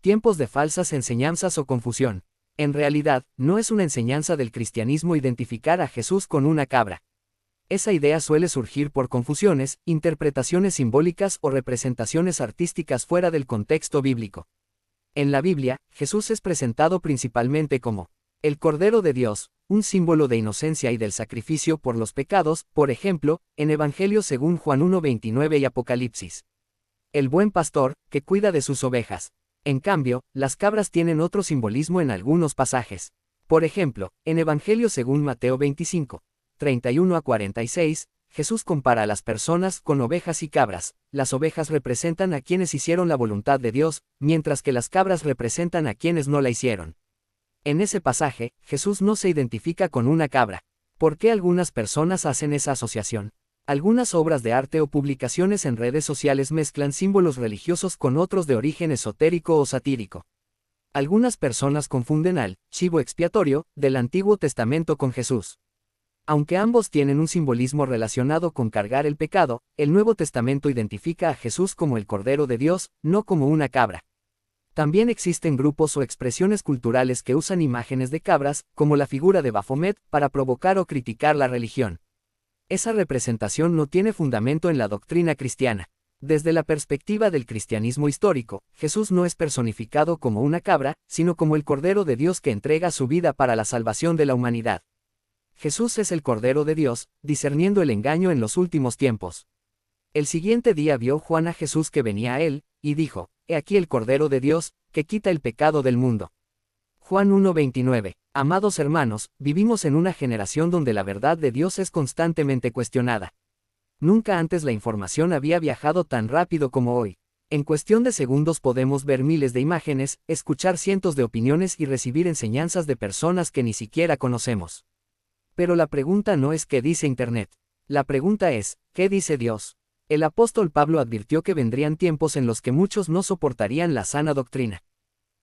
Tiempos de falsas enseñanzas o confusión. En realidad, no es una enseñanza del cristianismo identificar a Jesús con una cabra. Esa idea suele surgir por confusiones, interpretaciones simbólicas o representaciones artísticas fuera del contexto bíblico. En la Biblia, Jesús es presentado principalmente como el Cordero de Dios, un símbolo de inocencia y del sacrificio por los pecados, por ejemplo, en Evangelio según Juan 1:29 y Apocalipsis. El buen pastor, que cuida de sus ovejas. En cambio, las cabras tienen otro simbolismo en algunos pasajes. Por ejemplo, en Evangelio según Mateo 25, 31 a 46, Jesús compara a las personas con ovejas y cabras. Las ovejas representan a quienes hicieron la voluntad de Dios, mientras que las cabras representan a quienes no la hicieron. En ese pasaje, Jesús no se identifica con una cabra. ¿Por qué algunas personas hacen esa asociación? Algunas obras de arte o publicaciones en redes sociales mezclan símbolos religiosos con otros de origen esotérico o satírico. Algunas personas confunden al chivo expiatorio del Antiguo Testamento con Jesús. Aunque ambos tienen un simbolismo relacionado con cargar el pecado, el Nuevo Testamento identifica a Jesús como el Cordero de Dios, no como una cabra. También existen grupos o expresiones culturales que usan imágenes de cabras, como la figura de Baphomet, para provocar o criticar la religión. Esa representación no tiene fundamento en la doctrina cristiana. Desde la perspectiva del cristianismo histórico, Jesús no es personificado como una cabra, sino como el Cordero de Dios que entrega su vida para la salvación de la humanidad. Jesús es el Cordero de Dios, discerniendo el engaño en los últimos tiempos. El siguiente día vio Juan a Jesús que venía a él, y dijo: He aquí el Cordero de Dios, que quita el pecado del mundo. Juan 1:29. Amados hermanos, vivimos en una generación donde la verdad de Dios es constantemente cuestionada. Nunca antes la información había viajado tan rápido como hoy. En cuestión de segundos podemos ver miles de imágenes, escuchar cientos de opiniones y recibir enseñanzas de personas que ni siquiera conocemos. Pero la pregunta no es ¿qué dice Internet? La pregunta es, ¿qué dice Dios? El apóstol Pablo advirtió que vendrían tiempos en los que muchos no soportarían la sana doctrina.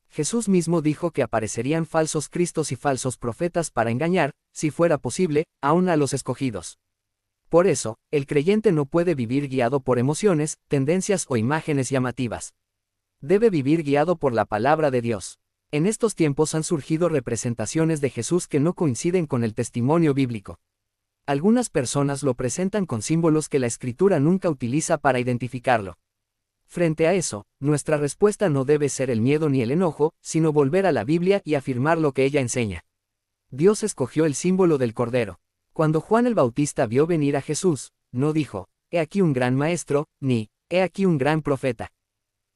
Jesús mismo dijo que aparecerían falsos cristos y falsos profetas para engañar, si fuera posible, aún a los escogidos. Por eso, el creyente no puede vivir guiado por emociones, tendencias o imágenes llamativas. Debe vivir guiado por la palabra de Dios. En estos tiempos han surgido representaciones de Jesús que no coinciden con el testimonio bíblico. Algunas personas lo presentan con símbolos que la Escritura nunca utiliza para identificarlo. Frente a eso, nuestra respuesta no debe ser el miedo ni el enojo, sino volver a la Biblia y afirmar lo que ella enseña. Dios escogió el símbolo del Cordero. Cuando Juan el Bautista vio venir a Jesús, no dijo: He aquí un gran maestro, ni He aquí un gran profeta.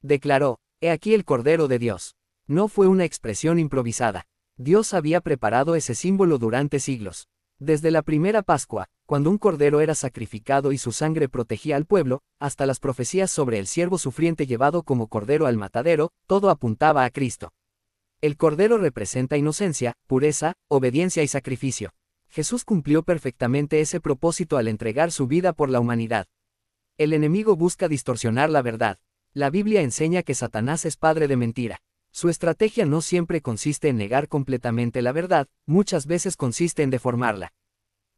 Declaró: He aquí el Cordero de Dios. No fue una expresión improvisada. Dios había preparado ese símbolo durante siglos. Desde la primera Pascua, cuando un cordero era sacrificado y su sangre protegía al pueblo, hasta las profecías sobre el siervo sufriente llevado como cordero al matadero, todo apuntaba a Cristo. El cordero representa inocencia, pureza, obediencia y sacrificio. Jesús cumplió perfectamente ese propósito al entregar su vida por la humanidad. El enemigo busca distorsionar la verdad. La Biblia enseña que Satanás es padre de mentira. Su estrategia no siempre consiste en negar completamente la verdad, muchas veces consiste en deformarla.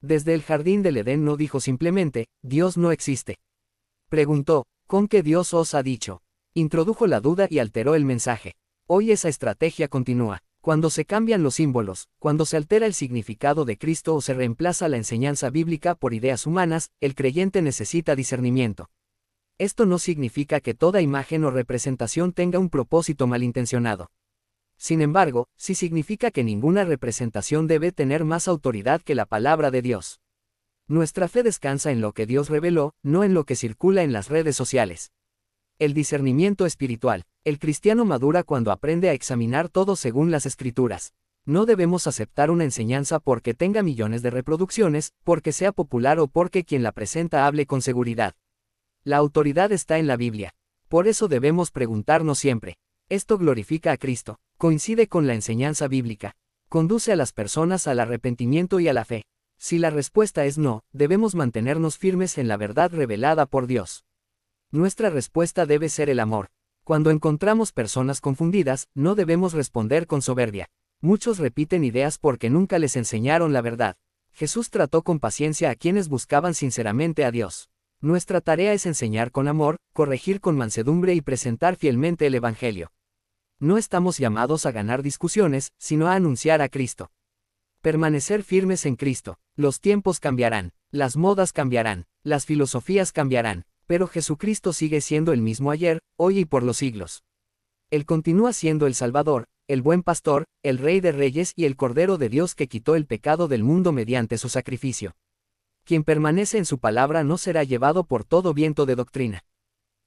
Desde el jardín del Edén no dijo simplemente: Dios no existe. Preguntó: ¿con qué Dios os ha dicho? Introdujo la duda y alteró el mensaje. Hoy esa estrategia continúa. Cuando se cambian los símbolos, cuando se altera el significado de Cristo o se reemplaza la enseñanza bíblica por ideas humanas, el creyente necesita discernimiento. Esto no significa que toda imagen o representación tenga un propósito malintencionado. Sin embargo, sí significa que ninguna representación debe tener más autoridad que la palabra de Dios. Nuestra fe descansa en lo que Dios reveló, no en lo que circula en las redes sociales. El discernimiento espiritual. El cristiano madura cuando aprende a examinar todo según las Escrituras. No debemos aceptar una enseñanza porque tenga millones de reproducciones, porque sea popular o porque quien la presenta hable con seguridad. La autoridad está en la Biblia. Por eso debemos preguntarnos siempre: ¿esto glorifica a Cristo? ¿Coincide con la enseñanza bíblica? ¿Conduce a las personas al arrepentimiento y a la fe? Si la respuesta es no, debemos mantenernos firmes en la verdad revelada por Dios. Nuestra respuesta debe ser el amor. Cuando encontramos personas confundidas, no debemos responder con soberbia. Muchos repiten ideas porque nunca les enseñaron la verdad. Jesús trató con paciencia a quienes buscaban sinceramente a Dios. Nuestra tarea es enseñar con amor, corregir con mansedumbre y presentar fielmente el Evangelio. No estamos llamados a ganar discusiones, sino a anunciar a Cristo. Permanecer firmes en Cristo. Los tiempos cambiarán, las modas cambiarán, las filosofías cambiarán, pero Jesucristo sigue siendo el mismo ayer, hoy y por los siglos. Él continúa siendo el Salvador, el buen pastor, el Rey de Reyes y el Cordero de Dios que quitó el pecado del mundo mediante su sacrificio. Quien permanece en su palabra no será llevado por todo viento de doctrina.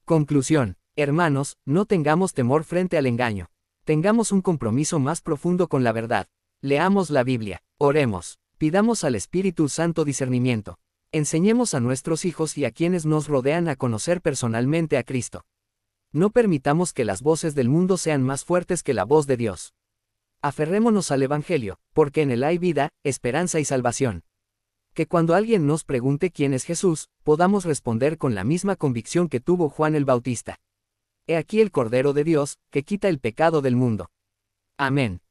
Conclusión. Hermanos, no tengamos temor frente al engaño. Tengamos un compromiso más profundo con la verdad. Leamos la Biblia. Oremos. Pidamos al Espíritu Santo discernimiento. Enseñemos a nuestros hijos y a quienes nos rodean a conocer personalmente a Cristo. No permitamos que las voces del mundo sean más fuertes que la voz de Dios. Aferrémonos al Evangelio, porque en él hay vida, esperanza y salvación. Que cuando alguien nos pregunte quién es Jesús, podamos responder con la misma convicción que tuvo Juan el Bautista. He aquí el Cordero de Dios, que quita el pecado del mundo. Amén.